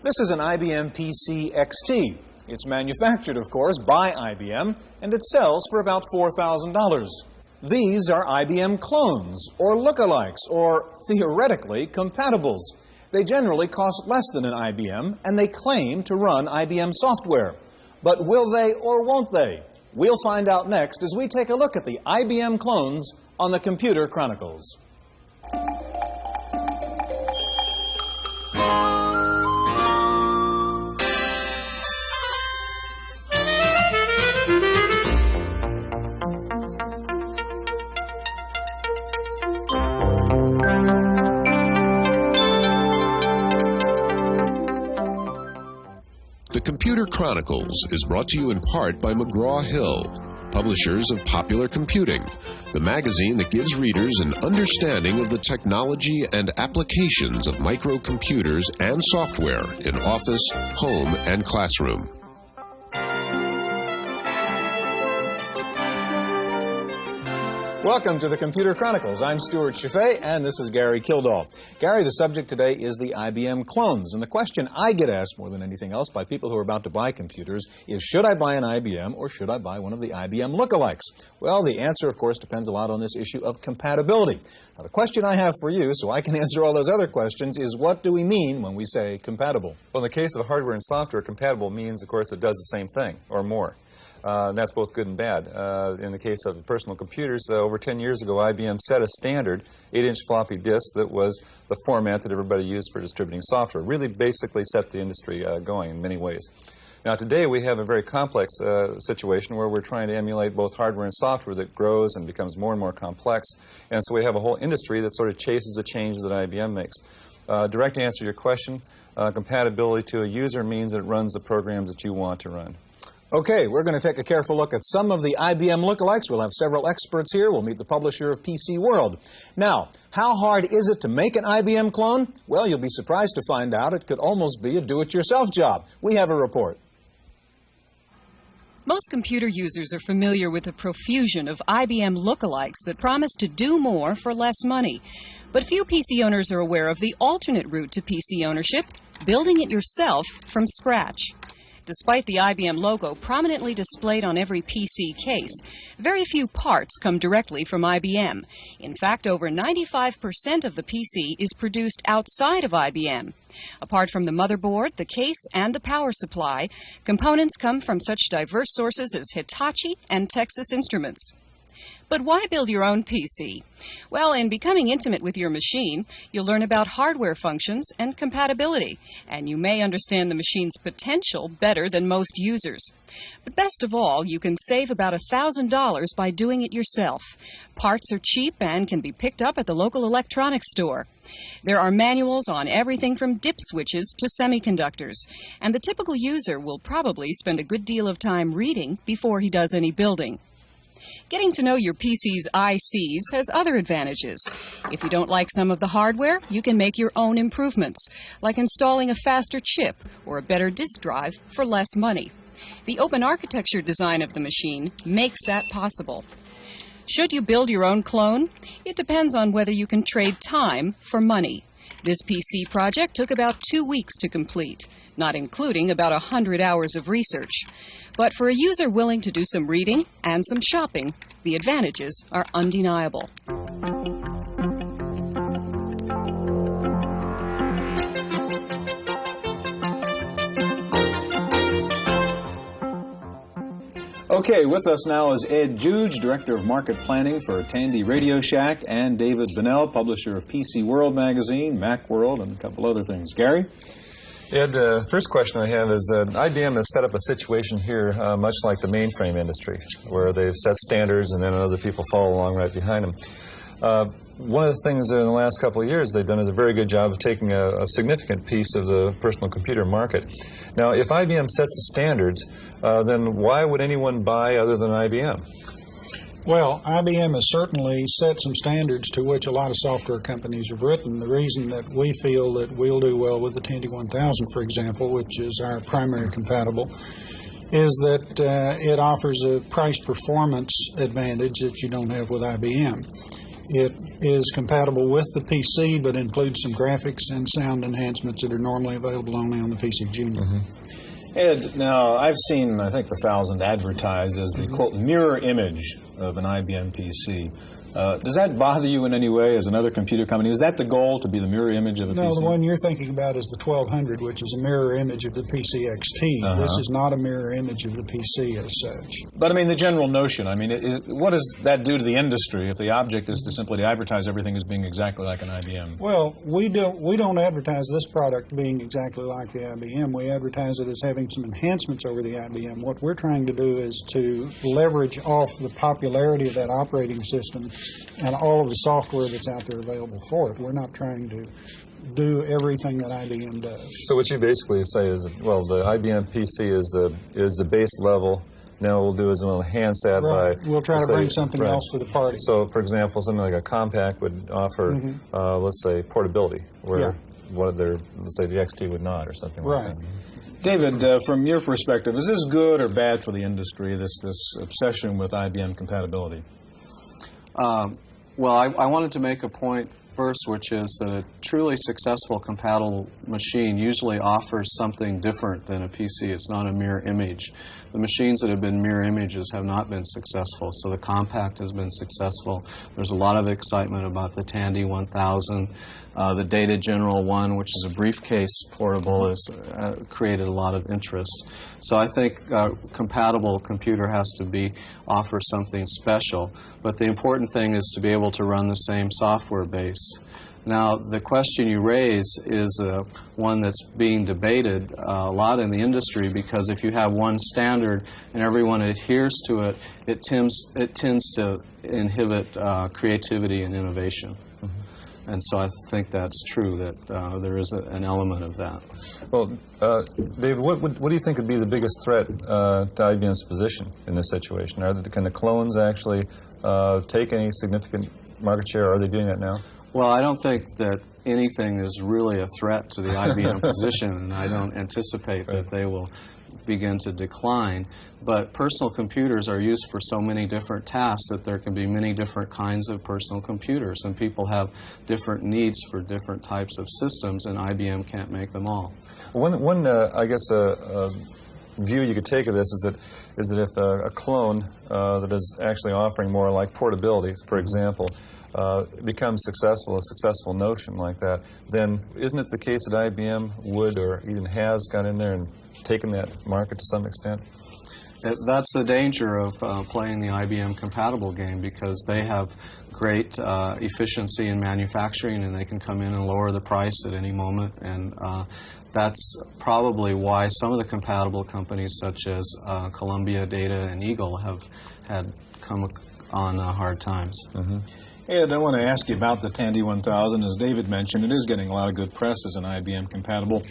This is an IBM PC XT. It's manufactured, of course, by IBM, and it sells for about $4,000. These are IBM clones, or lookalikes, or theoretically compatibles. They generally cost less than an IBM, and they claim to run IBM software. But will they or won't they? We'll find out next as we take a look at the IBM clones on the Computer Chronicles. The Computer Chronicles is brought to you in part by McGraw-Hill, publishers of Popular Computing, the magazine that gives readers an understanding of the technology and applications of microcomputers and software in office, home, and classroom. Welcome to the Computer Chronicles. I'm Stuart Chaffee, and this is Gary Kildall. Gary, the subject today is the IBM clones. And the question I get asked more than anything else by people who are about to buy computers is, should I buy an IBM or should I buy one of the IBM lookalikes? Well, the answer, of course, depends a lot on this issue of compatibility. Now, the question I have for you, so I can answer all those other questions, is what do we mean when we say compatible? Well, in the case of hardware and software, compatible means, of course, it does the same thing or more. And that's both good and bad. In the case of personal computers, over 10 years ago, IBM set a standard 8-inch floppy disk that was the format that everybody used for distributing software. Really basically set the industry going in many ways. Now today we have a very complex situation where we're trying to emulate both hardware and software that grows and becomes more and more complex. And so we have a whole industry that sort of chases the changes that IBM makes. Direct answer to your question, compatibility to a user means it runs the programs that you want to run. Okay, we're going to take a careful look at some of the IBM lookalikes. We'll have several experts here. We'll meet the publisher of PC World. Now, how hard is it to make an IBM clone? Well, you'll be surprised to find out it could almost be a do-it-yourself job. We have a report. Most computer users are familiar with a profusion of IBM lookalikes that promise to do more for less money. But few PC owners are aware of the alternate route to PC ownership, building it yourself from scratch. Despite the IBM logo prominently displayed on every PC case, very few parts come directly from IBM. In fact, over 95% of the PC is produced outside of IBM. Apart from the motherboard, the case, and the power supply, components come from such diverse sources as Hitachi and Texas Instruments. But why build your own PC? Well, in becoming intimate with your machine, you'll learn about hardware functions and compatibility, and you may understand the machine's potential better than most users. But best of all, you can save about $1,000 by doing it yourself. Parts are cheap and can be picked up at the local electronics store. There are manuals on everything from dip switches to semiconductors, and the typical user will probably spend a good deal of time reading before he does any building. Getting to know your PC's ICs has other advantages. If you don't like some of the hardware, you can make your own improvements, like installing a faster chip or a better disk drive for less money. The open architecture design of the machine makes that possible. Should you build your own clone? It depends on whether you can trade time for money. This PC project took about 2 weeks to complete, not including about 100 hours of research. But for a user willing to do some reading and some shopping, the advantages are undeniable. Okay, with us now is Ed Juge, Director of Market Planning for Tandy Radio Shack, and David Bunnell, publisher of PC World magazine, Macworld, and a couple other things. Gary? Ed, first question I have is IBM has set up a situation here much like the mainframe industry, where they've set standards and then other people follow along right behind them. One of the things in the last couple of years they've done is a very good job of taking a significant piece of the personal computer market. Now, if IBM sets the standards, then why would anyone buy other than IBM? Well, IBM has certainly set some standards to which a lot of software companies have written. The reason that we feel that we'll do well with the Tandy 1000, for example, which is our primary compatible, is that it offers a price-performance advantage that you don't have with IBM. It is compatible with the PC, but includes some graphics and sound enhancements that are normally available only on the PC Junior. Ed, now I've seen, I think, the 1000 advertised as the, quote, mirror image of an IBM PC. Does that bother you in any way as another computer company? Is that the goal, to be the mirror image of a PC? No, the one you're thinking about is the 1200, which is a mirror image of the PC XT. This is not a mirror image of the PC as such. But, I mean, the general notion, I mean, what does that do to the industry if the object is to simply advertise everything as being exactly like an IBM? Well, we don't advertise this product being exactly like the IBM. We advertise it as having some enhancements over the IBM. What we're trying to do is to leverage off the popularity of that operating system and all of the software that's out there available for it. We're not trying to do everything that IBM does. So what you basically say is, that, well, the IBM PC is the base level. Now what we'll do is we'll enhance that by... We'll try to bring something else to the party. So, for example, something like a compact would offer, let's say, portability, where one of their, let's say, the XT would not, or something like that. David, from your perspective, is this good or bad for the industry, this obsession with IBM compatibility? Well, I wanted to make a point first, which is that a truly successful compatible machine usually offers something different than a PC. It's not a mirror image. The machines that have been mirror images have not been successful, so the compact has been successful. There's a lot of excitement about the Tandy 1000. The Data General 1, which is a briefcase portable, has created a lot of interest. So I think a compatible computer has to offer something special. But the important thing is to be able to run the same software base. Now, the question you raise is one that's being debated a lot in the industry, because if you have one standard and everyone adheres to it, it tends to inhibit creativity and innovation. And so I think that's true, that there is an element of that. Well, David, what do you think would be the biggest threat to IBM's position in this situation? Can the clones actually take any significant market share? Are they doing that now? Well, I don't think that anything is really a threat to the IBM position, and I don't anticipate that they will begin to decline. But personal computers are used for so many different tasks that there can be many different kinds of personal computers, and people have different needs for different types of systems, and IBM can't make them all. One I guess, view you could take of this is that if a clone that is actually offering more like portability, for example, becomes successful, a successful notion like that, then isn't it the case that IBM would or even has got in there and taken that market to some extent? That's the danger of playing the IBM compatible game, because they have great efficiency in manufacturing, and they can come in and lower the price at any moment. And that's probably why some of the compatible companies, such as Columbia, Data, and Eagle, have had come on hard times. Ed, I want to ask you about the Tandy 1000. As David mentioned, it is getting a lot of good press as an IBM compatible.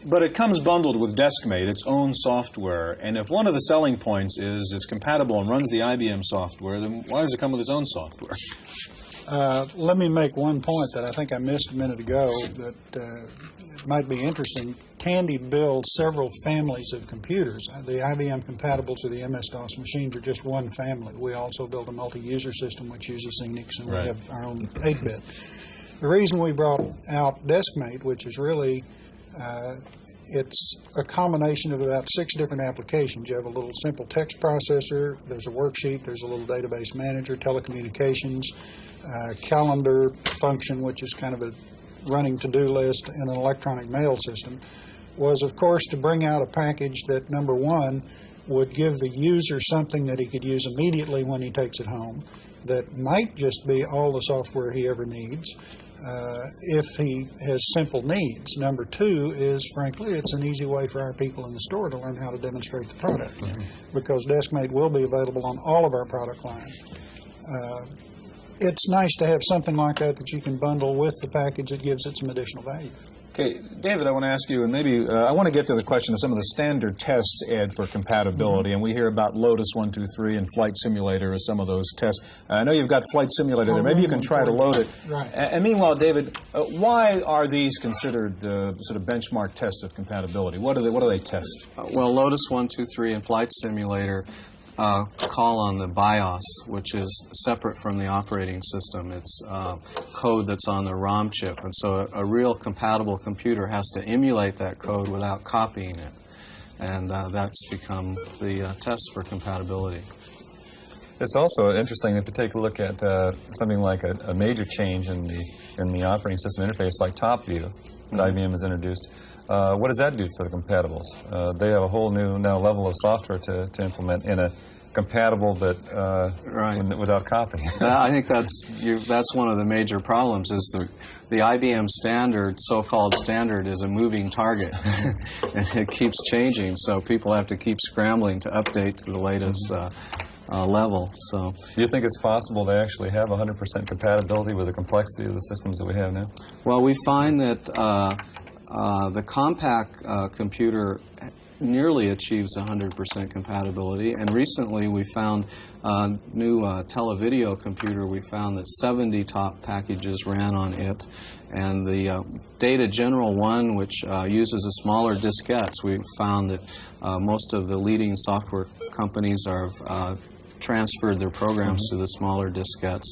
But it comes bundled with DeskMate, its own software. And if one of the selling points is it's compatible and runs the IBM software, then why does it come with its own software? Let me make one point that I think I missed a minute ago that might be interesting. Tandy builds several families of computers. The IBM compatibles or the MS-DOS machines are just one family. We also build a multi-user system which uses Enix, and we have our own 8-bit. The reason we brought out DeskMate, which is really it's a combination of about 6 different applications. You have a little simple text processor, there's a worksheet, there's a little database manager, telecommunications, calendar function, which is kind of a running to-do list, and an electronic mail system, was, of course, to bring out a package that, number one, would give the user something that he could use immediately when he takes it home, that might just be all the software he ever needs, if he has simple needs. Number two is, frankly, it's an easy way for our people in the store to learn how to demonstrate the product, because DeskMate will be available on all of our product line. It's nice to have something like that that you can bundle with the package that gives it some additional value. Okay, David, I want to ask you, and maybe I want to get to the question of some of the standard tests, Ed, for compatibility. And we hear about Lotus 123 and Flight Simulator as some of those tests. I know you've got Flight Simulator there. Maybe you can try to load it. Right. And meanwhile, David, why are these considered sort of benchmark tests of compatibility? What do they test? Well, Lotus 123 and Flight Simulator call on the BIOS, which is separate from the operating system. It's code that's on the ROM chip, and so a real compatible computer has to emulate that code without copying it, and that's become the test for compatibility. It's also interesting if you take a look at something like a major change in the operating system interface, like TopView, that IBM has introduced. What does that do for the compatibles? They have a whole new now level of software to implement in a compatible but without copying. I think that's one of the major problems. Is the IBM standard, so-called standard, is a moving target, and it keeps changing. So people have to keep scrambling to update to the latest level. So, do you think it's possible to actually have 100% compatibility with the complexity of the systems that we have now? Well, we find that the compact computer nearly achieves 100% compatibility, and recently we found a new televideo computer. We found that 70 top packages ran on it, and the Data General 1, which uses a smaller diskettes, we found that most of the leading software companies have transferred their programs to the smaller diskettes.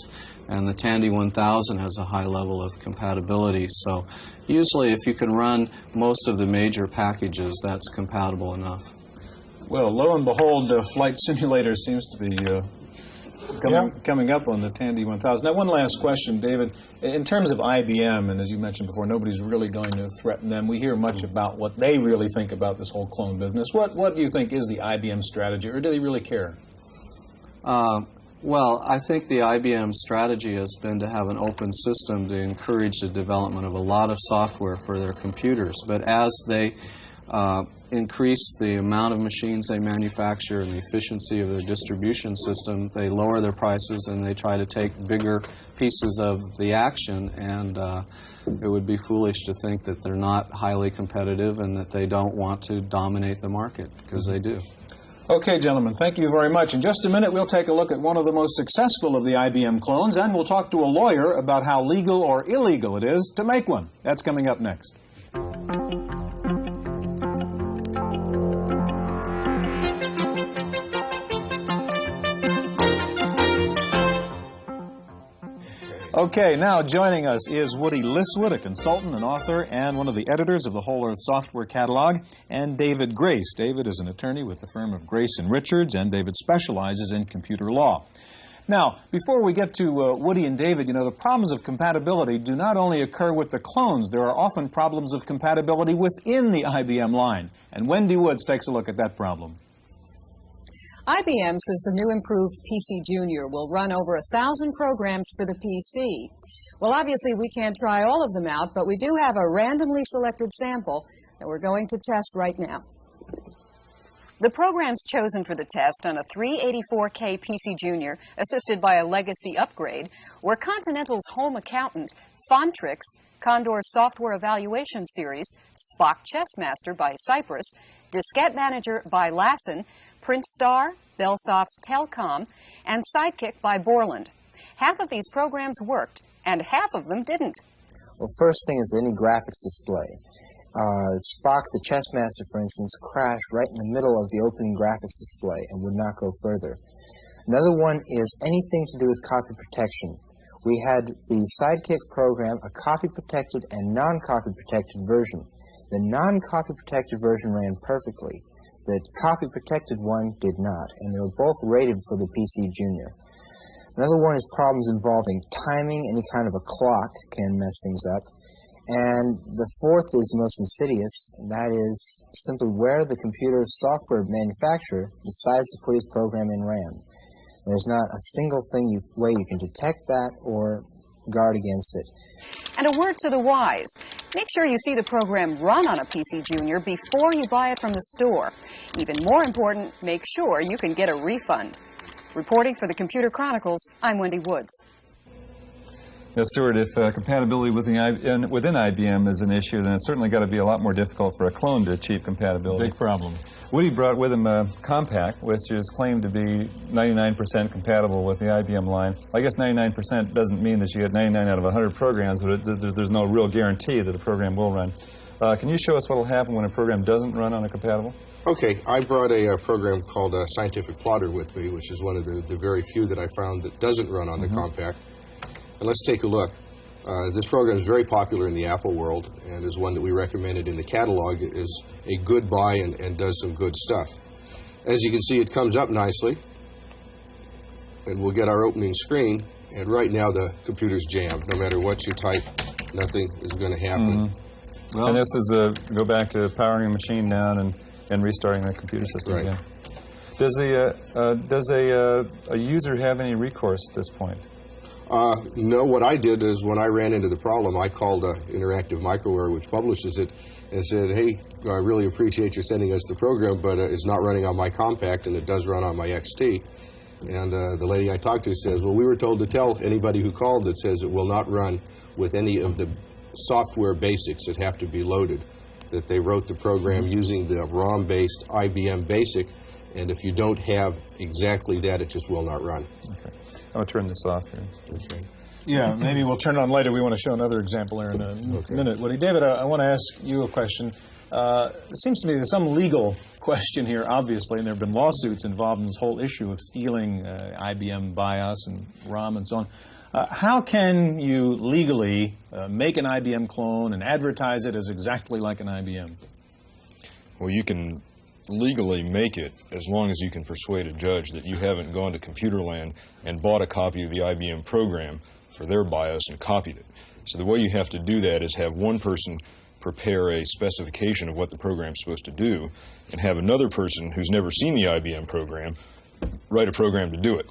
And the Tandy 1000 has a high level of compatibility. So usually if you can run most of the major packages, that's compatible enough. Well, lo and behold, Flight Simulator seems to be coming up on the Tandy 1000. Now, one last question, David. In terms of IBM, and as you mentioned before, nobody's really going to threaten them. We hear much about what they really think about this whole clone business. What do you think is the IBM strategy, or do they really care? Well, I think the IBM strategy has been to have an open system to encourage the development of a lot of software for their computers. But as they increase the amount of machines they manufacture and the efficiency of their distribution system, they lower their prices and they try to take bigger pieces of the action. And it would be foolish to think that they're not highly competitive and that they don't want to dominate the market, because they do. Okay, gentlemen, thank you very much. In just a minute, we'll take a look at one of the most successful of the IBM clones, and we'll talk to a lawyer about how legal or illegal it is to make one. That's coming up next. Okay, now joining us is Woody Liswood, a consultant, an author, and one of the editors of the Whole Earth Software Catalog, and David Grace. David is an attorney with the firm of Grace & Richards, and David specializes in computer law. Now, before we get to Woody and David, you know, the problems of compatibility do not only occur with the clones. There are often problems of compatibility within the IBM line. And Wendy Woods takes a look at that problem. IBM says the new improved PC Junior will run over 1,000 programs for the PC. Well, obviously we can't try all of them out, but we do have a randomly selected sample that we're going to test right now. The programs chosen for the test on a 384K PC Junior, assisted by a legacy upgrade, were Continental's Home Accountant, Fontrix, Condor's Software Evaluation Series, Spock Chessmaster by Cypress, Diskette Manager by Lassen, PrintStar, Bellsoft's Telcom, and Sidekick by Borland. Half of these programs worked, and half of them didn't. Well, first thing is any graphics display. Spock the Chessmaster, for instance, crashed right in the middle of the opening graphics display and would not go further. Another one is anything to do with copy protection. We had the Sidekick program, a copy-protected and non-copy-protected version. The non-copy-protected version ran perfectly. The copy-protected one did not, and they were both rated for the PC Junior. Another one is problems involving timing. Any kind of a clock can mess things up. And the fourth is the most insidious, and that is simply where the computer software manufacturer decides to put his program in RAM. There's not a single way you can detect that or guard against it. And a word to the wise. Make sure you see the program run on a PC Junior before you buy it from the store. Even more important, make sure you can get a refund. Reporting for the Computer Chronicles, I'm Wendy Woods. Now, Stuart, if compatibility within IBM is an issue, then it's certainly got to be a lot more difficult for a clone to achieve compatibility. Big problem. Woody brought with him a Compact, which is claimed to be 99% compatible with the IBM line. I guess 99% doesn't mean that you get 99 out of 100 programs, but there's no real guarantee that a program will run. Can you show us what will happen when a program doesn't run on a compatible? Okay, I brought a program called Scientific Plotter with me, which is one of the very few that I found that doesn't run on the compact. And let's take a look. This program is very popular in the Apple world and is one that we recommended in the catalog. It is a good buy and does some good stuff. As you can see, it comes up nicely, and we'll get our opening screen. And right now the computer's jammed. No matter what you type, nothing is going to happen. Well, and this is go back to powering a machine down and restarting the computer system again. Does a user have any recourse at this point? No, what I did is when I ran into the problem, I called Interactive Microware, which publishes it, and said, hey, I really appreciate you sending us the program, but it's not running on my compact, and it does run on my XT. And the lady I talked to says, well, we were told to tell anybody who called that says it will not run with any of the software basics that have to be loaded, that they wrote the program using the ROM-based IBM BASIC, and if you don't have exactly that, it just will not run. Okay. I'm going to turn this off here. Okay. Yeah, maybe we'll turn it on later. We want to show another example here in a minute. Woody, David, I want to ask you a question. It seems to me there's some legal question here, obviously, and there have been lawsuits involved in this whole issue of stealing IBM BIOS and ROM and so on. How can you legally make an IBM clone and advertise it as exactly like an IBM? Well, you can legally make it as long as you can persuade a judge that you haven't gone to Computerland and bought a copy of the IBM program for their BIOS and copied it. So the way you have to do that is have one person prepare a specification of what the program's supposed to do and have another person who's never seen the IBM program write a program to do it.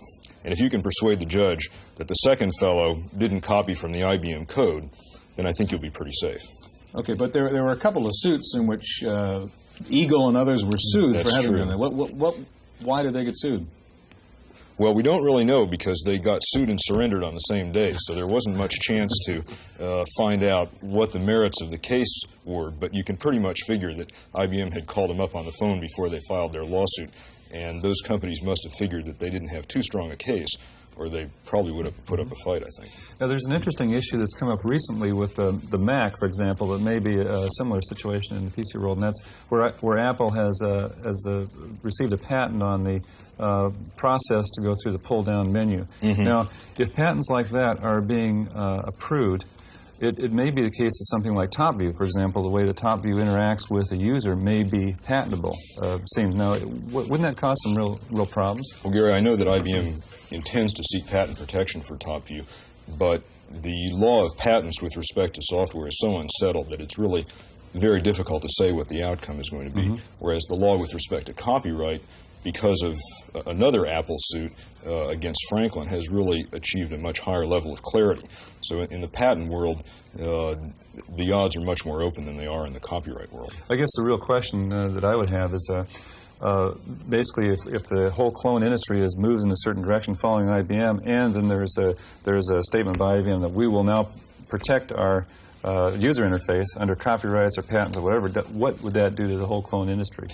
And if you can persuade the judge that the second fellow didn't copy from the IBM code, then I think you'll be pretty safe. Okay, but there were a couple of suits in which Eagle and others were sued for having done that. Why did they get sued? Well, we don't really know because they got sued and surrendered on the same day, so there wasn't much chance to find out what the merits of the case were, but you can pretty much figure that IBM had called them up on the phone before they filed their lawsuit, and those companies must have figured that they didn't have too strong a case, or they probably would have put up a fight, I think. Now, there's an interesting issue that's come up recently with the Mac, for example, that may be a similar situation in the PC world, and that's where Apple has received a patent on the process to go through the pull-down menu. Now, if patents like that are being approved, it may be the case that something like TopView, for example, the way the TopView interacts with a user may be patentable, seems. Now, wouldn't that cause some real problems? Well, Gary, I know that IBM intends to seek patent protection for TopView, but the law of patents with respect to software is so unsettled that it's really very difficult to say what the outcome is going to be, whereas the law with respect to copyright, because of another Apple suit against Franklin, has really achieved a much higher level of clarity. So in the patent world, the odds are much more open than they are in the copyright world. I guess the real question that I would have is basically if the whole clone industry has moved in a certain direction following IBM, and then there's a statement by IBM that we will now protect our user interface under copyrights or patents or whatever, what would that do to the whole clone industry?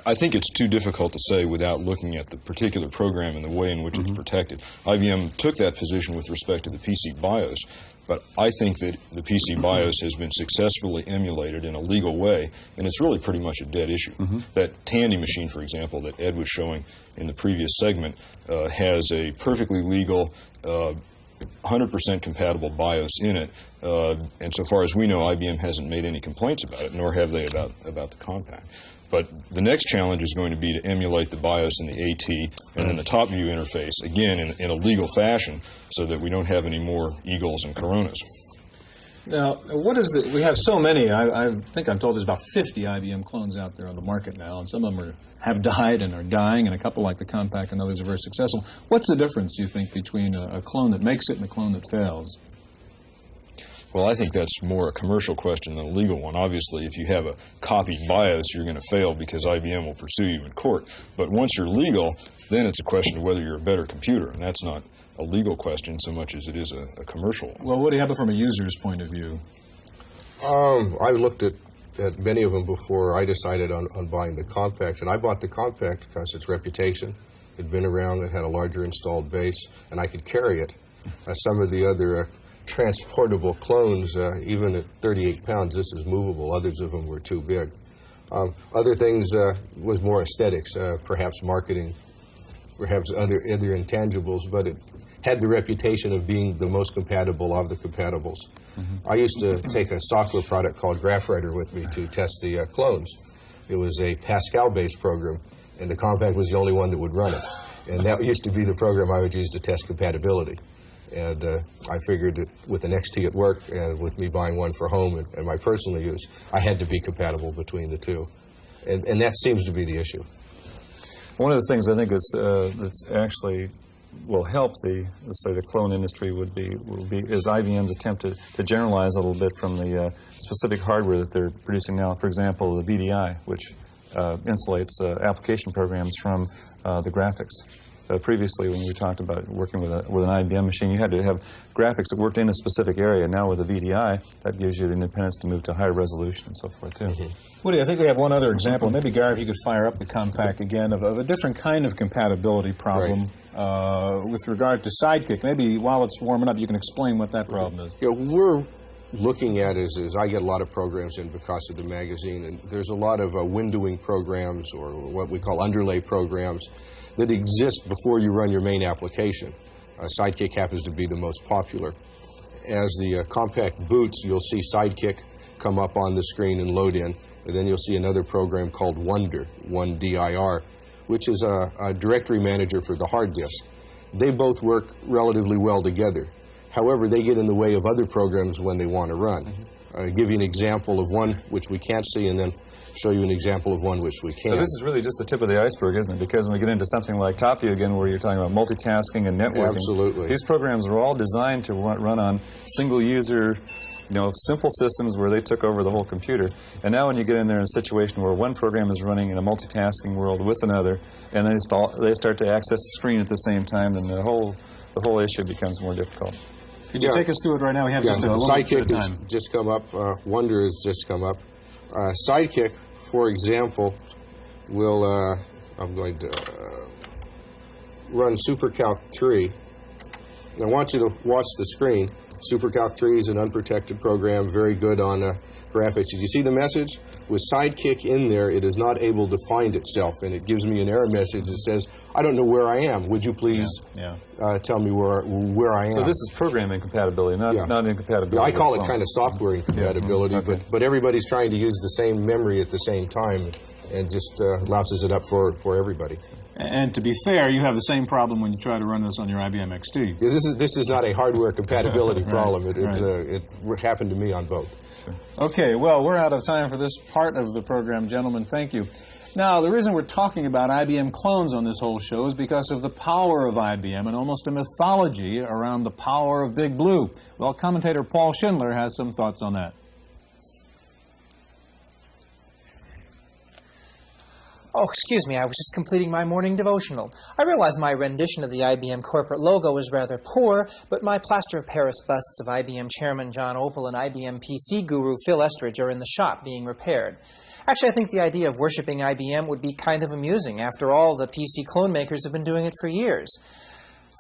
I think it's too difficult to say without looking at the particular program and the way in which it's protected. IBM took that position with respect to the PC BIOS, but I think that the PC BIOS has been successfully emulated in a legal way, and it's really pretty much a dead issue. That Tandy machine, for example, that Ed was showing in the previous segment, has a perfectly legal 100% compatible BIOS in it, and so far as we know, IBM hasn't made any complaints about it, nor have they about the compact. But the next challenge is going to be to emulate the BIOS in the AT and then the TopView interface, again, in a legal fashion, so that we don't have any more Eagles and Coronas. Now, we have so many. I think I'm told there's about 50 IBM clones out there on the market now, and some of them have died and are dying, and a couple like the compact and others are very successful. What's the difference, you think, between a clone that makes it and a clone that fails? Well, I think that's more a commercial question than a legal one. Obviously, if you have a copied BIOS, you're going to fail because IBM will pursue you in court. But once you're legal, then it's a question of whether you're a better computer, and that's not a legal question so much as it is a commercial one. Well, what do you have from a user's point of view? I looked at many of them before I decided on buying the compact, and I bought the compact because its reputation. It had been around, it had a larger installed base, and I could carry it. Some of the other transportable clones, even at 38 pounds, this is movable. Others of them were too big. Other things was more aesthetics, perhaps marketing, perhaps other intangibles, but it had the reputation of being the most compatible of the compatibles. I used to take a software product called GraphWriter with me to test the clones. It was a Pascal-based program, and the Compact was the only one that would run it. And that used to be the program I would use to test compatibility. And I figured that with an XT at work and with me buying one for home and my personal use, I had to be compatible between the two. And that seems to be the issue. One of the things I think that's actually will help let's say the clone industry will be is IBM's attempt to generalize a little bit from the specific hardware that they're producing now. For example, the VDI, which insulates application programs from the graphics. Previously, when you talked about working with an IBM machine, you had to have graphics that worked in a specific area. Now with the VDI, that gives you the independence to move to higher resolution and so forth, too. Woody, I think we have one other example. Maybe, Gary, if you could fire up the Compact again of a different kind of compatibility problem with regard to Sidekick. Maybe while it's warming up, you can explain what that problem is. Yeah, we're looking at is I get a lot of programs in because of the magazine, and there's a lot of windowing programs or what we call underlay programs that exist before you run your main application. Sidekick happens to be the most popular. As the Compact boots, you'll see Sidekick come up on the screen and load in, and then you'll see another program called Wonder, 1DIR, which is a directory manager for the hard disk. They both work relatively well together. However, they get in the way of other programs when they want to run. I'll give you an example of one which we can't see, and then show you an example of one which we can. So this is really just the tip of the iceberg, isn't it? Because when we get into something like TopView again, where you're talking about multitasking and networking, absolutely, these programs are all designed to run on single-user, simple systems where they took over the whole computer. And now when you get in there in a situation where one program is running in a multitasking world with another, and they start to access the screen at the same time, then the whole issue becomes more difficult. Could you take us through it right now? We have just a little bit of time. Sidekick has just come up. Wonder has just come up. Sidekick, for example, will, I'm going to run SuperCalc 3. I want you to watch the screen. SuperCalc 3 is an unprotected program, very good on graphics. Did you see the message? With Sidekick in there, it is not able to find itself, and it gives me an error message that says, I don't know where I am. Would you please tell me where I am? So this is program incompatibility, not incompatibility. Yeah, I call it kind of software incompatibility, but everybody's trying to use the same memory at the same time and just louses it up for everybody. And to be fair, you have the same problem when you try to run this on your IBM XT. Yeah, this is not a hardware compatibility problem. It happened to me on both. Okay, well, we're out of time for this part of the program, gentlemen. Thank you. Now, the reason we're talking about IBM clones on this whole show is because of the power of IBM and almost a mythology around the power of Big Blue. Well, commentator Paul Schindler has some thoughts on that. Oh, excuse me, I was just completing my morning devotional. I realize my rendition of the IBM corporate logo is rather poor, but my plaster of Paris busts of IBM chairman John Opel and IBM PC guru Phil Estridge are in the shop being repaired. Actually, I think the idea of worshiping IBM would be kind of amusing. After all, the PC clone makers have been doing it for years.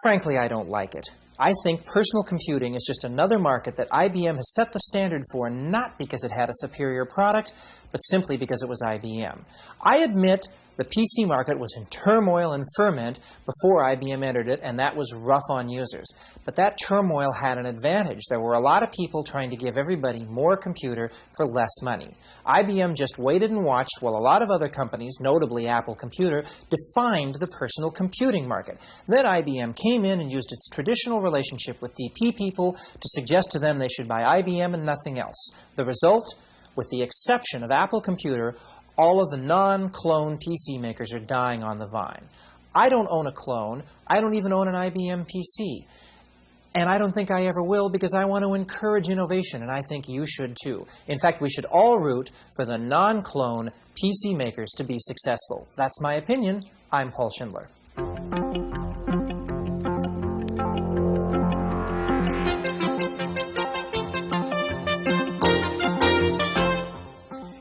Frankly, I don't like it. I think personal computing is just another market that IBM has set the standard for, not because it had a superior product, but simply because it was IBM. I admit the PC market was in turmoil and ferment before IBM entered it, and that was rough on users. But that turmoil had an advantage. There were a lot of people trying to give everybody more computer for less money. IBM just waited and watched while a lot of other companies, notably Apple Computer, defined the personal computing market. Then IBM came in and used its traditional relationship with DP people to suggest to them they should buy IBM and nothing else. The result? With the exception of Apple Computer, all of the non-clone PC makers are dying on the vine. I don't own a clone. I don't even own an IBM PC. And I don't think I ever will, because I want to encourage innovation, and I think you should too. In fact, we should all root for the non-clone PC makers to be successful. That's my opinion. I'm Paul Schindler.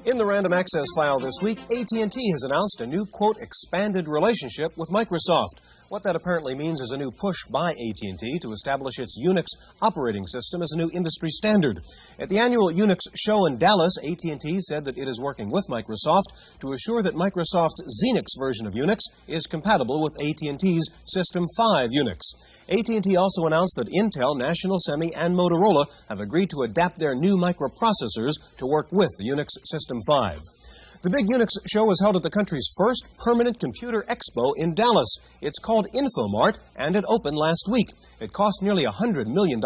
In the Random Access file this week, AT&T has announced a new, quote, expanded relationship with Microsoft. What that apparently means is a new push by AT&T to establish its Unix operating system as a new industry standard. At the annual Unix show in Dallas, AT&T said that it is working with Microsoft to assure that Microsoft's Xenix version of Unix is compatible with AT&T's System 5 Unix. AT&T also announced that Intel, National Semi, and Motorola have agreed to adapt their new microprocessors to work with the Unix System 5. The big Unix show was held at the country's first permanent computer expo in Dallas. It's called InfoMart, and it opened last week. It cost nearly $100 million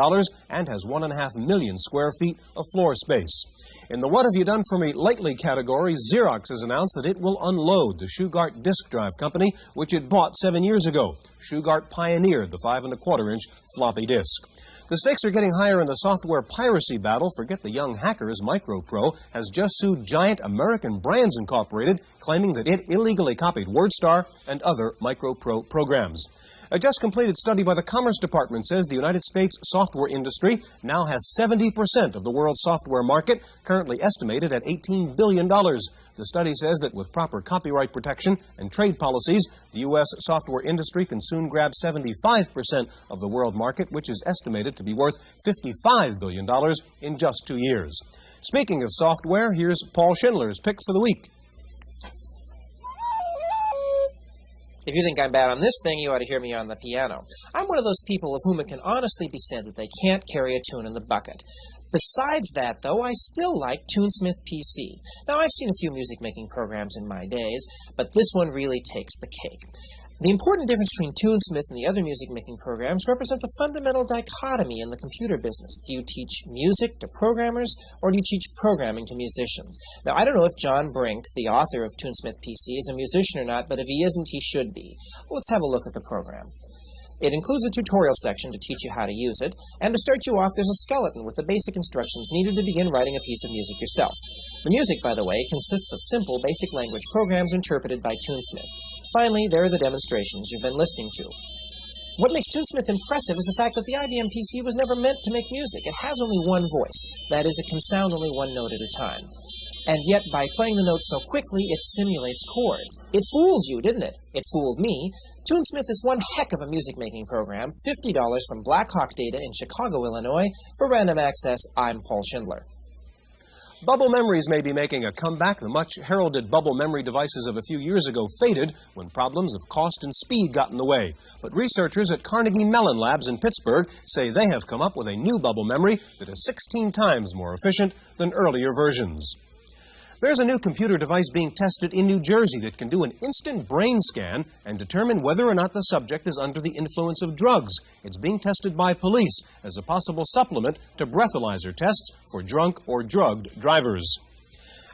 and has 1.5 million square feet of floor space. In the What Have You Done For Me Lately category, Xerox has announced that it will unload the Shugart disk drive company, which it bought 7 years ago. Shugart pioneered the 5.25-inch floppy disk. The stakes are getting higher in the software piracy battle. Forget the young hackers. MicroPro has just sued Giant American Brands Incorporated, claiming that it illegally copied WordStar and other MicroPro programs. A just-completed study by the Commerce Department says the United States software industry now has 70% of the world's software market, currently estimated at $18 billion. The study says that with proper copyright protection and trade policies, the U.S. software industry can soon grab 75% of the world market, which is estimated to be worth $55 billion in just 2 years. Speaking of software, here's Paul Schindler's pick for the week. If you think I'm bad on this thing, you ought to hear me on the piano. I'm one of those people of whom it can honestly be said that they can't carry a tune in the bucket. Besides that, though, I still like TuneSmith PC. Now, I've seen a few music-making programs in my days, but this one really takes the cake. The important difference between TuneSmith and the other music-making programs represents a fundamental dichotomy in the computer business. Do you teach music to programmers, or do you teach programming to musicians? Now, I don't know if John Brink, the author of TuneSmith PC, is a musician or not, but if he isn't, he should be. Let's have a look at the program. It includes a tutorial section to teach you how to use it, and to start you off, there's a skeleton with the basic instructions needed to begin writing a piece of music yourself. The music, by the way, consists of simple, basic language programs interpreted by TuneSmith. Finally, there are the demonstrations you've been listening to. What makes TuneSmith impressive is the fact that the IBM PC was never meant to make music. It has only one voice. That is, it can sound only one note at a time. And yet, by playing the notes so quickly, it simulates chords. It fooled you, didn't it? It fooled me. TuneSmith is one heck of a music-making program. $50 from Blackhawk Data in Chicago, Illinois. For Random Access, I'm Paul Schindler. Bubble memories may be making a comeback. The much-heralded bubble memory devices of a few years ago faded when problems of cost and speed got in the way. But researchers at Carnegie Mellon Labs in Pittsburgh say they have come up with a new bubble memory that is 16 times more efficient than earlier versions. There's a new computer device being tested in New Jersey that can do an instant brain scan and determine whether or not the subject is under the influence of drugs. It's being tested by police as a possible supplement to breathalyzer tests for drunk or drugged drivers.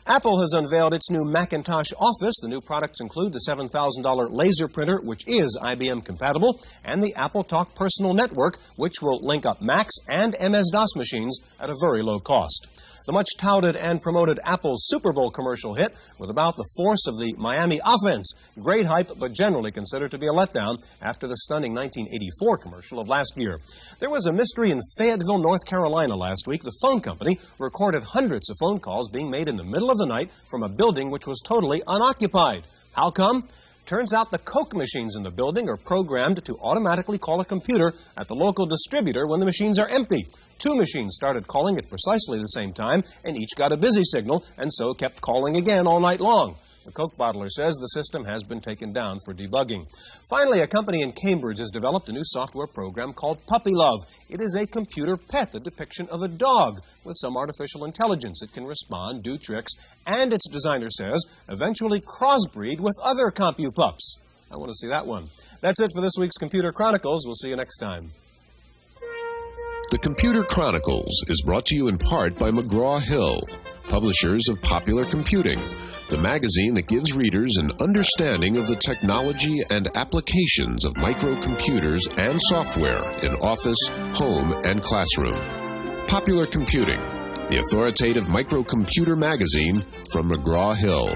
Apple has unveiled its new Macintosh Office. The new products include the $7,000 laser printer, which is IBM compatible, and the Apple Talk Personal Network, which will link up Macs and MS-DOS machines at a very low cost. The much-touted and promoted Apple's Super Bowl commercial hit with about the force of the Miami offense. Great hype, but generally considered to be a letdown after the stunning 1984 commercial of last year. There was a mystery in Fayetteville, North Carolina last week. The phone company recorded hundreds of phone calls being made in the middle of the night from a building which was totally unoccupied. How come? Turns out the Coke machines in the building are programmed to automatically call a computer at the local distributor when the machines are empty. 2 machines started calling at precisely the same time, and each got a busy signal, and so kept calling again all night long. The Coke bottler says the system has been taken down for debugging. Finally, a company in Cambridge has developed a new software program called Puppy Love. It is a computer pet, a depiction of a dog with some artificial intelligence. It can respond, do tricks, and its designer says, eventually crossbreed with other CompuPups. I want to see that one. That's it for this week's Computer Chronicles. We'll see you next time. The Computer Chronicles is brought to you in part by McGraw-Hill, publishers of Popular Computing, the magazine that gives readers an understanding of the technology and applications of microcomputers and software in office, home, and classroom. Popular Computing, the authoritative microcomputer magazine from McGraw-Hill.